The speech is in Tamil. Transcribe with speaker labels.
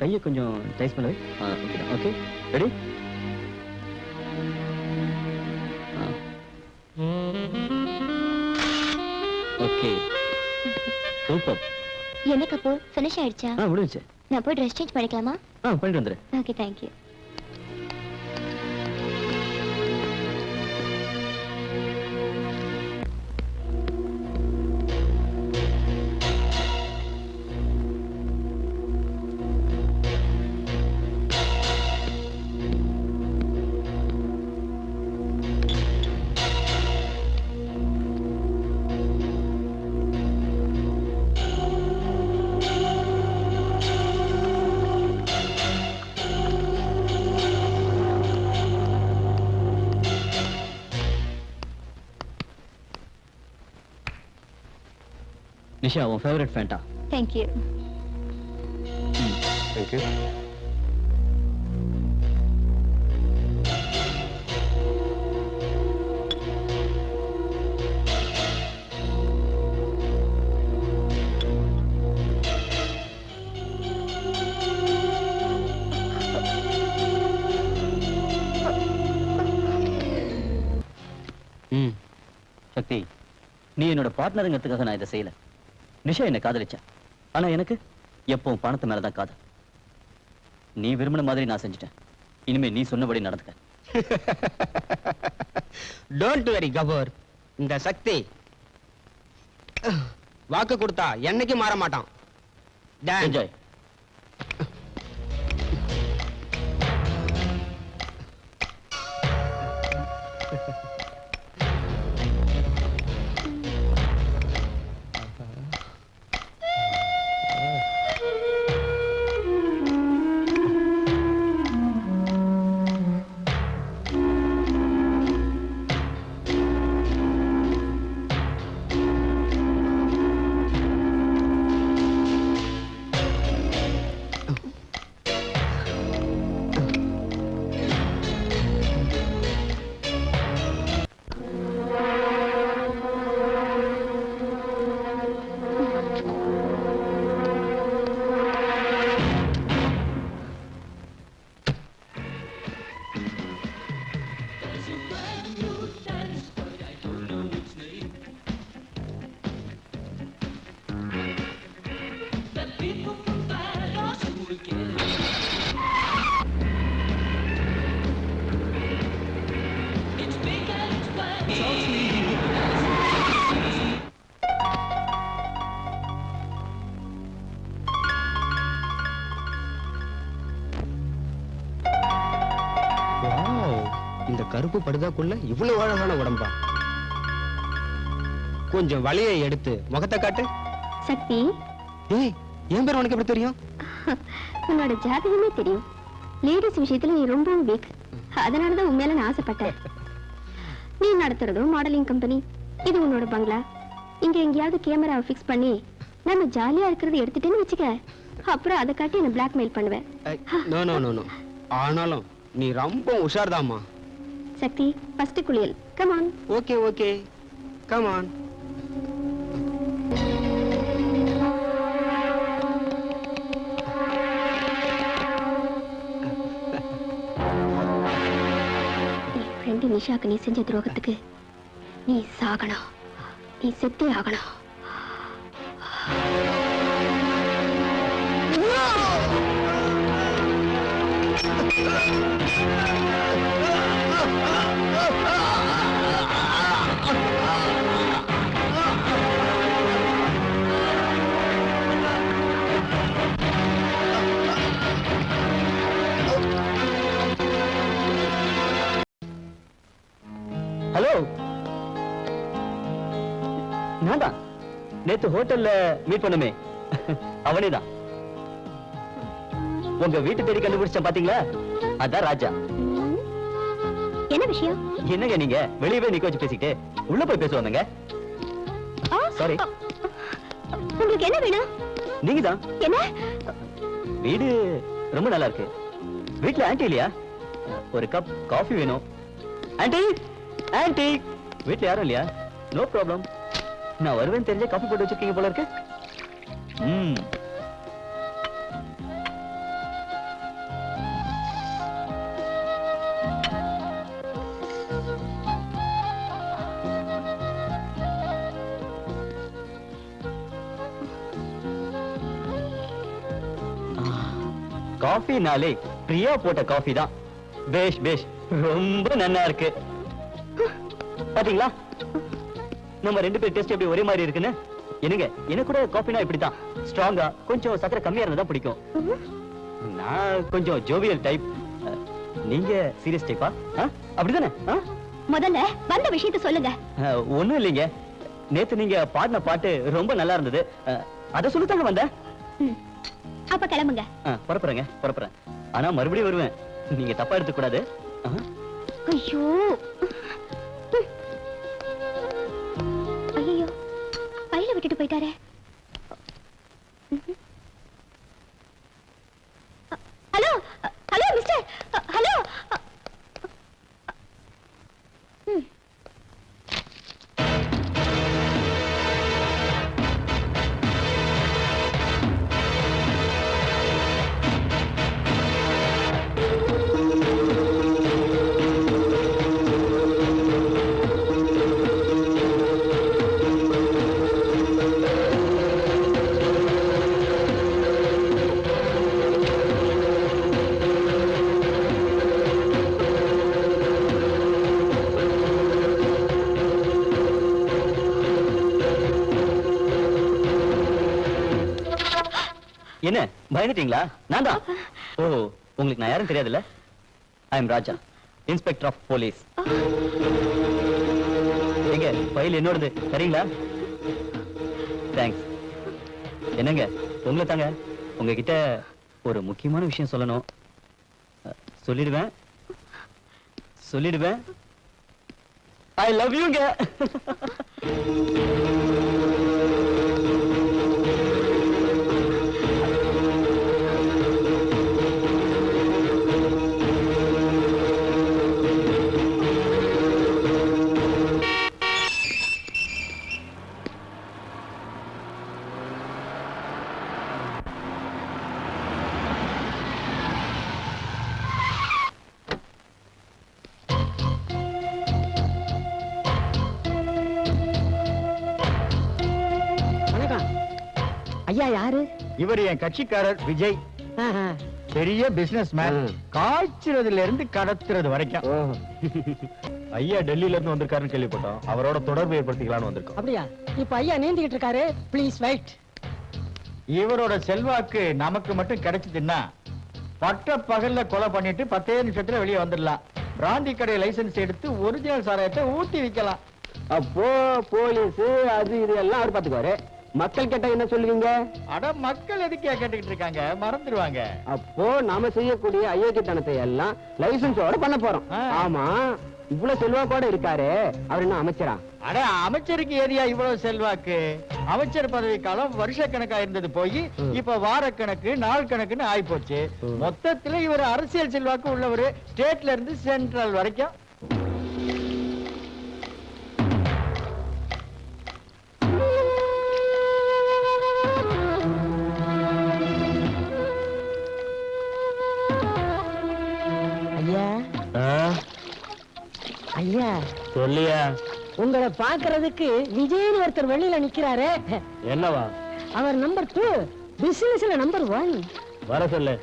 Speaker 1: கையை கொஞ்சம் டைஸ் பண்ணவே. Okay okay, ready? Okay, super.
Speaker 2: என்ன கபூர், ஃபினிஷ் ஆயிடுச்சா?
Speaker 1: முடிஞ்சுச்சு.
Speaker 2: நான் போய் ட்ரெஸ் சேஞ்ச் பண்ணிக்கலாமா?
Speaker 1: பண்ணிட்டு வந்துரு.
Speaker 2: Okay, thank you.
Speaker 1: நிஷா, உன் favourite Fanta.
Speaker 2: Thank you.
Speaker 3: Thank you.
Speaker 1: Sakthi, நீ என்னோட பார்ட்னருங்கிறதுக்காக நான் இதை செய்யல. நிஷா என்ன காதலிச்சா, ஆனா எனக்கு எப்பவும் பணத்து மேலதான் காதல். நீ விரும்பின மாதிரி நான் செஞ்சுட்டேன். இனிமே நீ சொன்னபடி நடந்துக்க.
Speaker 4: Don't worry Kapoor. இந்த சக்தி வாக்கு கொடுத்தா என்னைக்கு மாற மாட்டான்.
Speaker 1: என்ஜாய்.
Speaker 4: இந்த கருப்பு படுதாக்குள்ள இவ்வளவு அழகான உடம்பா. கொஞ்சம் வலையை எடுத்து முகத்தை காட்டு.
Speaker 2: சக்தி,
Speaker 4: ஏய், என் பேர் உனக்கு எப்படி தெரியும்?
Speaker 2: உன்னோட ஜாதகமே தெரியும். லேடிஸ் விஷயத்துல நீ ரொம்ப வீக். அதனாலதான் உன் மேல நான் ஆசைப்பட்டேன். நீ நடத்துறதும் மாடலிங் கம்பெனி, இது உன்னோட பங்களா. இங்க எங்கேயாவது கேமராவை ஃபிக்ஸ் பண்ணி நம்ம ஜாலியா இருக்கிறத எடுத்துட்டேன்னு வச்சுக்க, அப்புறம் அதை காட்டி என்ன பிளாக்மெயில் பண்ணுவேன்.
Speaker 4: No no no no. ஆனாலும் நீ ரொம்ப உஷார்தாம்மா.
Speaker 2: சக்தி, ஃபர்ஸ்ட் குளியல். Come on.
Speaker 4: Okay okay, come on.
Speaker 2: என் ஃப்ரெண்டு நிஷாக்கு நீ செஞ்ச துரோகத்துக்கு நீ சாகணும். நீ செத்தே ஆகணும்.
Speaker 1: ஹலோ, நான் தான் நேத்து ஹோட்டல்ல மீட் பண்ணுமே, அவனேதான். உங்க வீட்டு தேடி கண்டுபிடிச்சேன் பாத்தீங்களா, அதான் ராஜா.
Speaker 2: என்ன விஷயம்?
Speaker 1: என்னங்க நீங்க வெளியவே நிக்க வச்சு பேசிட்டு உள்ள போய் பேசுவாங்க. சாரி.
Speaker 2: உங்களுக்கு என்ன வேணும்?
Speaker 1: நீங்க தான்.
Speaker 2: என்ன?
Speaker 1: வீடு ரொம்ப நல்லா இருக்கு. வீட்ல ஆன்ட்டி இல்லையா? ஒரு கப் காஃபி வேணும். ஆன்ட்டி, ஆன்ட்டி, வீட்ல யாரும் இல்லையா? No problem. நான் வருவேன் தெரிஞ்ச காஃபி போட்டு வச்சிருக்கீங்க போல இருக்கு. காஃபினாலே பிரியா போட்ட காஃபி தான். பேஷ் பேஷ், ரொம்ப நல்லா இருக்கு. பாத்தீங்களா நம்ம ரெண்டு பேர் டேஸ்ட் எப்படி ஒரே மாதிரி இருக்குன்னு? என்னங்க, எனக்கு கூட காஃபினா இப்படிதான், ஸ்ட்ராங்கா கொஞ்சம் சக்கரை கம்மியா இருந்தா தான் பிடிக்கும். நான் கொஞ்சம் ஜோவியல் டைப், நீங்க சீரியஸ் டைப்பா? அப்படிதானே?
Speaker 2: முதல்ல வந்த விஷயத்தை சொல்லுங்க.
Speaker 1: ஒண்ணும் இல்லைங்க, நேத்து நீங்க பாடின பாட்டு ரொம்ப நல்லா இருந்தது, அத சொல்லத்தாங்க வந்தேன்.
Speaker 2: அப்ப கிளம்புங்க.
Speaker 1: புறப்புறேன். ஆனா மறுபடியும் வருவேன், நீங்க தப்பா எடுத்துக்க கூடாது.
Speaker 2: ஐயோ ஐயோ, பையில விட்டுட்டு போயிட்டாரே. Hello hello mister, hello.
Speaker 1: என்ன பயந்துட்டீங்களா? நான் தான். ஓ, உங்களுக்கு நான் யாரும் தெரியாதுல்ல? I am Raja, inspector of police. எங்க ஃபைல் என்னோடது, சரிங்களா? தேங்க்ஸ். என்னங்க, உங்களை தாங்க, உங்ககிட்ட ஒரு முக்கியமான விஷயம் சொல்லணும். சொல்லிடுவேன். ஐ லவ் யூங்க.
Speaker 3: ஐயா யாரு?
Speaker 5: இவர் என் கட்சிக்காரர் விஜய். பெரிய பிசினஸ் மேன், காய்ச்சறதுல இருந்து கடத்துறது வரைக்கும். ஐயா டெல்லியில இருந்து வந்திருக்காருன்னு கேள்விப்பட்டோம், அவரோட தொடர்பு ஏற்படுத்திக்கலாம்னு வந்திருக்கோம்.
Speaker 3: அப்படியா? இப்ப ஐயா நீந்திக்கிட்டு இருக்காரு, ப்ளீஸ் வெயிட்.
Speaker 5: இவரோட செல்வாக்கு நமக்கு மட்டும் கிடைச்சதுன்னா பட்ட பகல்ல கொலை பண்ணிட்டு 10 நிமிஷத்துல வெளியே வந்துடலாம். பிராந்தி கடை லைசன்ஸ் எடுத்து ஒரிஜினல் சாராயத்தை ஊத்தி விக்கலாம்.
Speaker 4: அப்போ போலீஸ் அது இது எல்லாம் அவர் பாத்துக்குவாரு. மக்கள் கேட்டா என்ன சொல்லுவீங்க?
Speaker 5: அட, மக்கள் எதுக்கே கேட்டுக்கிட்டு இருக்காங்க, மறந்துடுவாங்க.
Speaker 4: அப்போ நாம செய்யக்கூடிய அயோக்கியத்தனத்தை எல்லாம் லைசன்ஸோட பண்ண போறோம். ஆமா, இவ்வளவு செல்வாக்கோட இருக்காரு, அவர் என்ன அமைச்சரா?
Speaker 5: அட, அமைச்சருக்கு ஏரியா இவ்வளவு செல்வாக்கு? அமைச்சர் பதவி காலம் வருஷ கணக்கா இருந்தது போய் இப்ப வாரக்கணக்கு, நாள் கணக்குன்னு ஆயி போச்சு. மொத்தத்துல இவர் அரசியல் செல்வாக்கு உள்ளவரு, ஸ்டேட்ல இருந்து சென்ட்ரல் வரைக்கும்.
Speaker 3: ஐயா
Speaker 1: சொல்லியா?
Speaker 3: உங்களை பாக்குறதுக்கு விஜய்னு ஒருத்தர் வெளியில நிக்கிறாரு.
Speaker 1: என்னவா?
Speaker 3: அவர் நம்பர் 2, பிசினஸ்ல நம்பர் 1.
Speaker 1: வர சொல்லு.